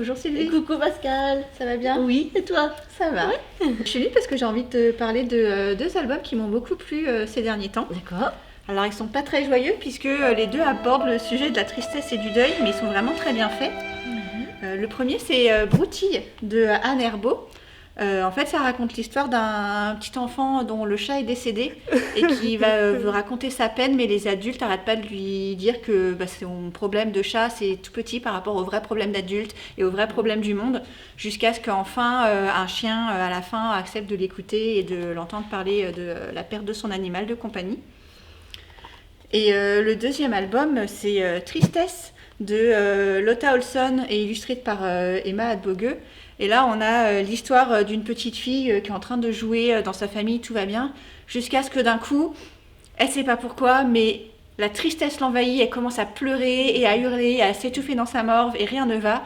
Bonjour Sylvie. Coucou Pascal. Ça va bien? Oui, et toi? Ça va. Ouais. Je suis venue parce que j'ai envie de te parler de deux albums qui m'ont beaucoup plu ces derniers temps. D'accord. Alors ils sont pas très joyeux puisque les deux abordent le sujet de la tristesse et du deuil, mais ils sont vraiment très bien faits. Le premier c'est Broutille de Anne Herbeau. En fait, ça raconte l'histoire d'un petit enfant dont le chat est décédé et qui veut raconter sa peine, mais les adultes n'arrêtent pas de lui dire que son problème de chat, c'est tout petit par rapport aux vrais problèmes d'adultes et aux vrais problèmes du monde, jusqu'à ce qu'enfin, un chien, à la fin, accepte de l'écouter et de l'entendre parler de la perte de son animal de compagnie. Et le deuxième album, c'est Tristesse de Lotta Olson et illustré par Emma Adbogueux. Et là, on a l'histoire d'une petite fille qui est en train de jouer dans sa famille, tout va bien, jusqu'à ce que d'un coup, elle ne sait pas pourquoi, mais la tristesse l'envahit, elle commence à pleurer et à hurler, à s'étouffer dans sa morve et rien ne va.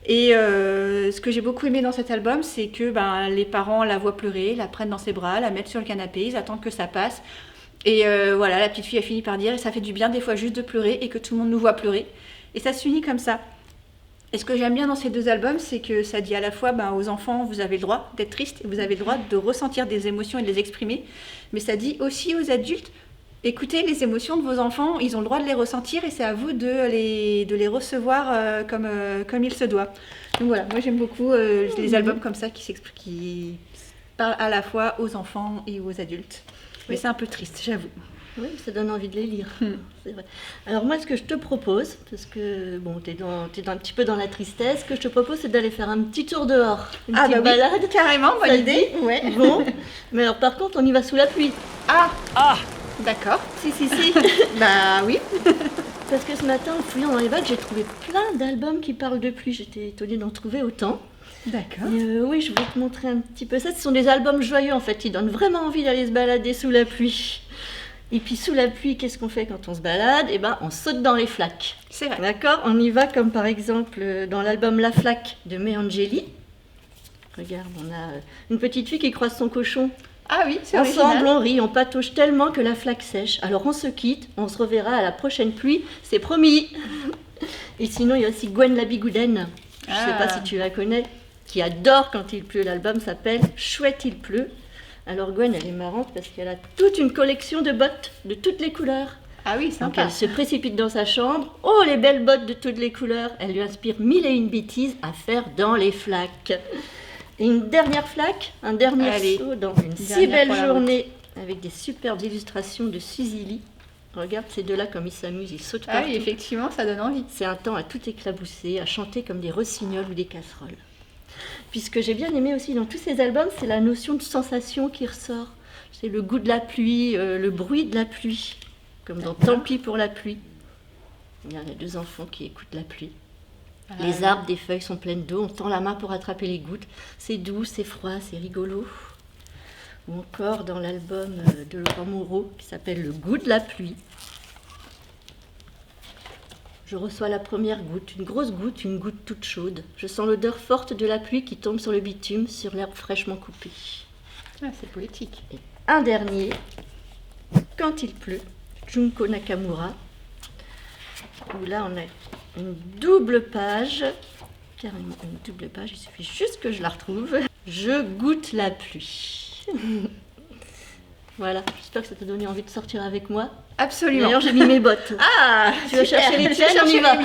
Et ce que j'ai beaucoup aimé dans cet album, c'est que les parents la voient pleurer, la prennent dans ses bras, la mettent sur le canapé, ils attendent que ça passe. Et voilà, la petite fille a fini par dire, ça fait du bien des fois juste de pleurer et que tout le monde nous voit pleurer. Et ça se finit comme ça. Et ce que j'aime bien dans ces deux albums, c'est que ça dit à la fois aux enfants, vous avez le droit d'être triste, et vous avez le droit de ressentir des émotions et de les exprimer. Mais ça dit aussi aux adultes, écoutez les émotions de vos enfants, ils ont le droit de les ressentir et c'est à vous de les recevoir comme il se doit. Donc voilà, moi j'aime beaucoup les albums comme ça qui parlent à la fois aux enfants et aux adultes. Mais c'est un peu triste, j'avoue. Oui, ça donne envie de les lire, c'est vrai. Alors moi, ce que je te propose, parce que t'es un petit peu dans la tristesse, ce que je te propose, c'est d'aller faire un petit tour dehors, une petite balade. Oui, carrément, bonne idée. Ouais. Bon, mais alors par contre, on y va sous la pluie. Ah, d'accord. Si. Bah oui. Parce que ce matin, en fouillant dans les bacs, j'ai trouvé plein d'albums qui parlent de pluie. J'étais étonnée d'en trouver autant. D'accord. Oui, je voulais te montrer un petit peu ça. Ce sont des albums joyeux, en fait, qui donnent vraiment envie d'aller se balader sous la pluie. Et puis sous la pluie, qu'est-ce qu'on fait quand on se balade? On saute dans les flaques. C'est vrai. D'accord? On y va comme par exemple dans l'album La Flaque de May Angeli. Regarde, on a une petite fille qui croise son cochon. Ah oui, c'est Ensemble, original. on rit, on patauge tellement que la flaque sèche. Alors on se quitte, on se reverra à la prochaine pluie, c'est promis. Et sinon, il y a aussi Gwen la Bigoudaine. Je ne sais pas si tu la connais, qui adore quand il pleut. L'album s'appelle Chouette il pleut. Alors Gwen, elle est marrante parce qu'elle a toute une collection de bottes de toutes les couleurs. Ah oui, Donc sympa. elle se précipite dans sa chambre. Oh, les belles bottes de toutes les couleurs. Elle lui inspire mille et une bêtises à faire dans les flaques. Et une dernière flaque, un dernier saut dans une si belle journée avec des superbes illustrations de Suzy Lee. Regarde ces deux-là comme ils s'amusent, ils sautent partout. Ah oui, effectivement, ça donne envie. C'est un temps à tout éclabousser, à chanter comme des rossignols ou des casseroles. Puis ce que j'ai bien aimé aussi dans tous ces albums, c'est la notion de sensation qui ressort. C'est le goût de la pluie, le bruit de la pluie, comme dans Tant pis pour la pluie. Il y a les deux enfants qui écoutent la pluie. Les arbres, des feuilles sont pleines d'eau, on tend la main pour attraper les gouttes. C'est doux, c'est froid, c'est rigolo. Ou encore dans l'album de Laurent Moreau qui s'appelle Le goût de la pluie. Je reçois la première goutte, une grosse goutte, une goutte toute chaude. Je sens l'odeur forte de la pluie qui tombe sur le bitume, sur l'herbe fraîchement coupée. Ah, c'est poétique. Et un dernier, Quand il pleut, Junko Nakamura, où là on a une double page, carrément une double page, il suffit juste que je la retrouve. Je goûte la pluie. Voilà, j'espère que ça t'a donné envie de sortir avec moi. Absolument. D'ailleurs, j'ai mis mes bottes. Ah, Tu vas chercher les tiennes, on y va.